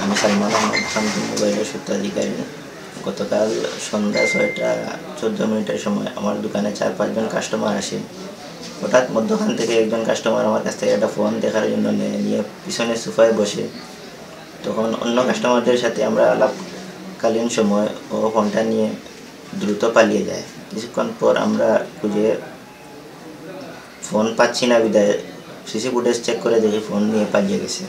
আমি সালমান আহমদ শান্তি মোবাইলের সত্ত্বাধিকারী। গতকাল সন্ধ্যা 6টা 14 মিনিটের সময় আমার দোকানে 4-5 জন কাস্টমার আসে। হঠাৎ মধ্যখান থেকে একজন কাস্টমার আমার কাছ থেকে একটা ফোন দেখার জন্য নিয়ে পিছনে সোফায় বসে। তখন অন্য কাস্টমারদের সাথে আমরা আলাপকালীন সময় ও ফোনটা নিয়ে দ্রুত পালিয়ে যায়। কিছুক্ষণ পর আমরা খুঁজে ফোন পাচ্ছি না বিদায় সিসি ফুটেজ চেক করে দেখি ফোন নিয়ে পালিয়ে গেছে।